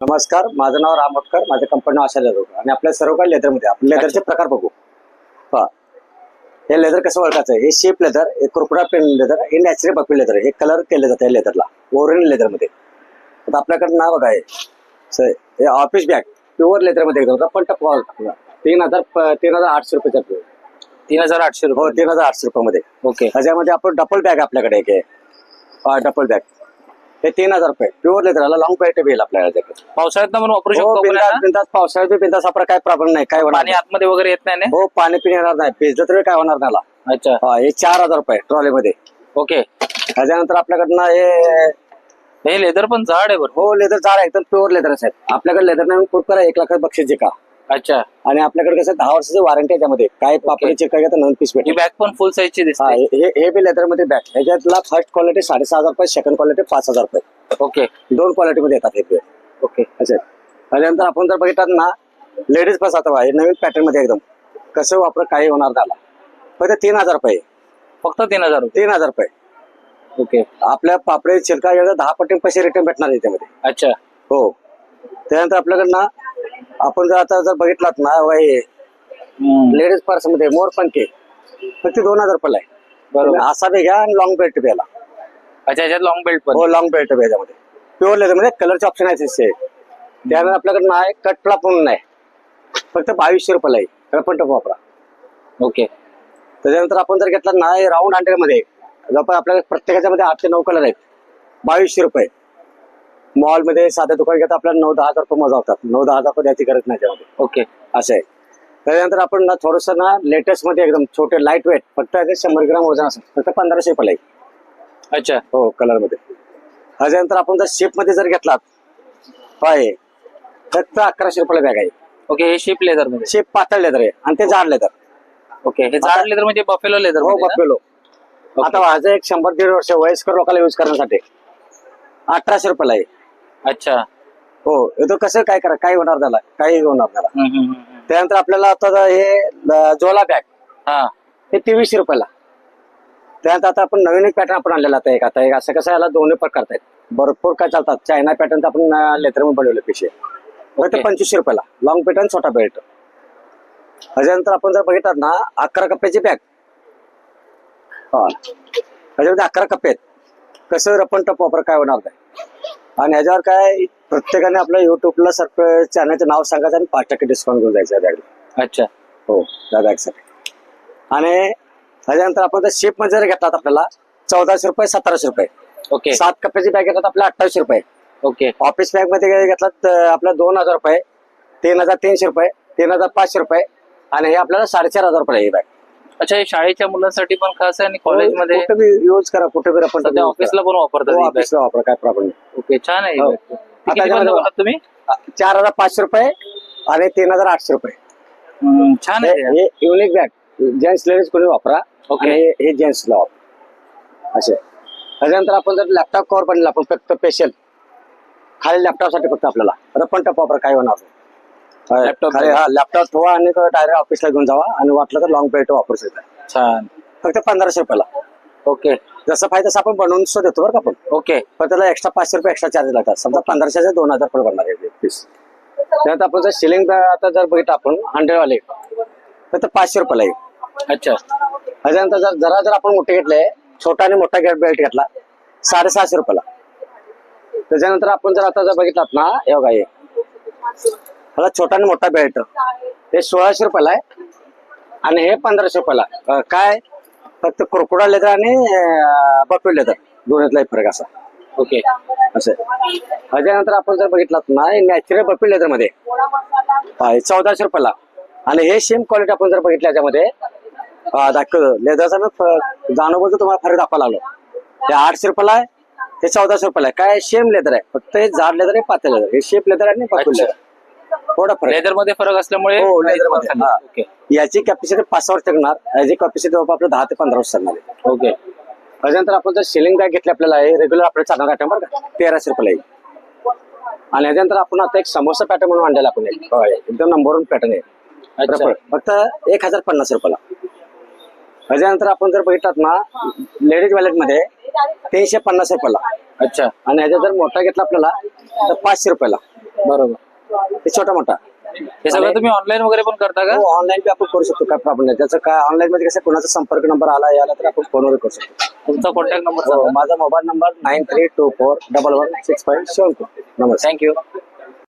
नमस्कार, माझं नाव राम मोटकर, माझं कंपनी नाव आशा लेदर आणि आपल्या सर्व काही लेदरमध्ये आपण लेदरचे प्रकार बघू. पहा, हे लेदर कसं ओळखायचं आहे. हे शेप लेदर, हे कुरकुरा पेन लेदर, हे नॅचरल बफी लेदर. हे कलर केले जाते या लेदरला ओरिजिनल लेदरमध्ये. आता आपल्याकडे नाव बघा हे ऑफिस बॅग प्युअर लेदरमध्ये एकदम पण टप 3,800 रुपयाचा. 3,800 हो, रुपये. 3,800 रुपयामध्ये. ओके. त्याच्यामध्ये आपण डबल बॅग आपल्याकडे एक आहे, डबल बॅग. हे 3,000 रुपये प्युअर लेदरला लॉंग पॅट येईल आपल्याला. पावसाळ्यात पण वापरू हो, शकतो बिंदास बिंदास पावसाळ्यात बिंदास आपला काय प्रॉब्लेम नाही, काय होणार पाणी आतमध्ये वगैरे येत नाही ना? हो, पाणी पिणे येणार नाही, भिजलं तरी काय होणार त्याला. अच्छा. हे 4,000 रुपये ट्रॉलीमध्ये. ओके. त्याच्यानंतर आपल्याकडनं हे लेदर पण जाड आहे बरं. हो, लेदर झाड आहे, एकदम प्युअर लेदरच आहे. आपल्याकडे लेदर नाही खूप करा 1,00,000 बक्षीस जिका. अच्छा. आणि आपल्याकडे कसं 10 वर्षाची वॉरंटी आहे त्यामध्ये. काय पापडी चिका घेता नवीन पीस ही भेटेल. बॅग पण फुल साईजची दिसते. हे बी लेदर मध्ये बॅग. ह्याच्यातला फर्स्ट क्वालिटी 6,500 रुपये, सेकंड क्वालिटी 5,000 रुपये. ओके. 2 क्वालिटी मध्ये येतात हे. ओके. अच्छा. त्याच्यानंतर आपण जर बघितलं ना, लेडीज बस आता हे नवीन पॅटर्न मध्ये एकदम कसं वापर काही होणार त्याला. फक्त 3,000 रुपये. फक्त 3,000 रुपये. 3,000 रुपये. ओके. आपल्या पापडी चिलका 10 पट्टी पैसे रिटर्न भेटणार याच्यामध्ये. अच्छा. हो. त्यानंतर आपल्याकडनं आपण जर आता जर बघितलात ना, लेडीज पर्स मध्ये मोरपंखी फक्त 2,000 रुपयाला आहे. बरोबर. असा बी घ्या आणि लॉंग बेल्ट बी. अच्छा, याच्यात लॉंग बेल्ट पण. हो, लॉंग बेल्ट बी याच्यामध्ये प्युअर लेदर मध्ये कलरचे ऑप्शन आहे. त्यानंतर आपल्याकडे आहे कटपला पण नाही, फक्त 2,200 रुपयाला आहे. रपण टप वापरा. ओके. त्याच्यानंतर आपण जर घेतला ना, राऊंड हँडल मध्ये जवळ आपल्याकडे प्रत्येकाच्या मध्ये 8 ते 9 कलर आहेत. 2,200 रुपये. मॉल मध्ये साध्या दुकान घेता आपल्याला 9-10 हजार रुपये मजा होतात. 9-10 हजार रुपये द्यायची गरज नाही त्यामध्ये. ओके. असं आहे. त्याच्यानंतर आपण ना थोडस ना लेटेस्ट मध्ये एकदम छोटे लाईट वेट फक्त 100 ग्राम वजन असेल, फक्त 1,500 रुपये आहे. अच्छा. हो, कलर मध्ये. त्याच्यानंतर आपण जर शेप मध्ये जर घेतलात फक्त 1,100 रुपयाला बॅग आहे. ओके. हे शिप लेदर मध्ये. शेप पातळ लेदर आहे आणि ते जाड लेदर. ओके. हे जाड लेदर म्हणजे बफेलो लेदर. हो, बफेलो. आता माझं एक 100-150 वर्ष वयस्कर लोकांना युज करण्यासाठी 1,800 रुपयाला आहे. अच्छा. हो, तो कसं काय करा, काय होणार त्याला, काही होणार त्याला. त्यानंतर आपल्याला आता हे झोला बॅग हा, हे 2,300 रुपयाला. त्यानंतर आता आपण नवीन एक पॅटर्न आपण आणलेला आता एक असं कसं याला दोन्ही प्रकार आहेत. भरपूर काय चालतात. चायना पॅटर्न आपण लेदर मध्ये बनवले पिशे फक्त 2,500 रुपयाला. लॉंग पॅटर्न, छोटा बेल्ट. त्याच्यानंतर आपण जर बघितलं ना, 11 कप्प्याची बॅग. हा, त्याच्यामध्ये 11 कप्पे आहेत. कसं रपण टप वापर काय होणार नाही. आणि ह्याच्यावर काय प्रत्येकाने आपल्या युट्यूबला चॅनलचं नाव सांगायचं आणि 5% डिस्काउंट घेऊन जायचं बॅग. अच्छा. हो, त्या बॅगसाठी. आणि त्याच्यानंतर आपण जर शेप मध्ये जर घेतलात आपल्याला 1,400 रुपये, 1,700 रुपये. ओके. 7 कप्प्याची बॅग घेतात आपल्याला 2,800 रुपये. ओके. ऑफिस बॅग मध्ये घेतलात आपल्याला 2,000 रुपये, 3,300 रुपये, 3,500 रुपये. आणि हे आपल्याला 4,500 रुपये ही बॅग. अच्छा. हे शाळेच्या मुलांसाठी पण खास आहे आणि कॉलेजमध्ये कुठे बी यूज करा, कुठे बी आपण ऑफिसला पण वापरतात. ऑफिसला वापरा, काय प्रॉब्लेम नाही. ओके. छान आहे. हो. किती बंद बोललात तुम्ही? 4,500 रुपये आणि 3,800 रुपये. छान आहे. हे युनिक बॅग जेंट्स लेडीज कोणी वापरा. ओके. हे जेंट्सला वापरा असे. त्याच्यानंतर आपण जर लॅपटॉप कव्हर बनला आपण फक्त स्पेशल खाली लॅपटॉप साठी फक्त आपल्याला रपण टप वापर काय होणार लॅपटॉप. लॅपटॉप ठेवा आणि डायरेक्ट ऑफिसला घेऊन जावा आणि वाटलं तर लॉंग बेल्ट वापरू शकता. छान. फक्त 1,500 रुपयाला. ओके. जसं पाहिजे तसं आपण बनवून सुद्धा देतो बरं का आपण. ओके. पण त्याला एक्स्ट्रा 500 रुपये एक्स्ट्रा चार्ज लागतात. समजा 1,500चे 2,000 रुपये बनणार आहे पीस. त्यानंतर आपण जर सिलिंग आता जर बघितलं आपण 100 वाले फक्त 500 रुपयाला आहे. अच्छा. त्याच्यानंतर जर आपण मोठे घेतले, छोटा आणि मोठा बेल्ट घेतला 650 रुपयाला. त्याच्यानंतर आपण जर आता बघितलात ना, हे बघा हे छोटा आणि मोठा बेल्ट हे 1,600 रुपयाला आहे आणि हे 1,500 रुपयाला. काय फक्त कुरकुरा लेदर आणि बफे लेदर दोन्हीतला फरक असा. ओके. असं. त्याच्यानंतर आपण जर बघितलात ना, नॅचरल बफे लेदर मध्ये 1,400 रुपयाला. आणि हे सेम क्वालिटी आपण जर बघितलं याच्यामध्ये दाखवलं लेदरचा मी जाणवतो तुम्हाला फरक दाखवा लागलो. हे 800 रुपयाला आहे, हे 1,400 रुपयाला आहे. काय सेम लेदर आहे, फक्त हे जाड लेदर आहे, पातळ लेदर. हे शेप लेदर आणि बफे लेदर थोडा फरक. लेदर मध्ये फरक असल्यामुळे. हो, लेदर मध्ये. ओके. याची कॅपॅसिटी 5 वर्ष टिकणार, याची कॅपॅसिटी आपलं 10 ते 15 वर्ष चालणार आहे. ओके. त्याच्यानंतर आपण जर सिलिंग बॅग घेतली आपल्याला रेग्युलर आपल्याला चालणार आयटम बरं का 1,300 रुपयाला येईल. आणि याच्यानंतर आपण आता एक समोसा पॅटर्न म्हणून आणलेला आपण एकदम नंबर 1 पॅटर्न आहे. फक्त 1,050 रुपयाला. त्याच्यानंतर आपण जर बघितलात ना, लेडीज वॅलेट मध्ये 350 अच्छा आणि ह्याचा जर मोठा घेतला आपल्याला तर 500 बरोबर. ते छोटा मोठा. हे सगळं तुम्ही ऑनलाईन वगैरे पण करता का? ऑनलाईन बी आपण करू शकतो, काय प्रॉब्लेम नाही. त्याचं काय ऑनलाईन मध्ये कसं कोणाचा संपर्क नंबर आला तर आपण फोनवर करू शकतो. तुमचा कॉन्टॅक्ट नंबर हो, माझा मोबाईल नंबर 9324116572. नमस्कार. थँक्यू.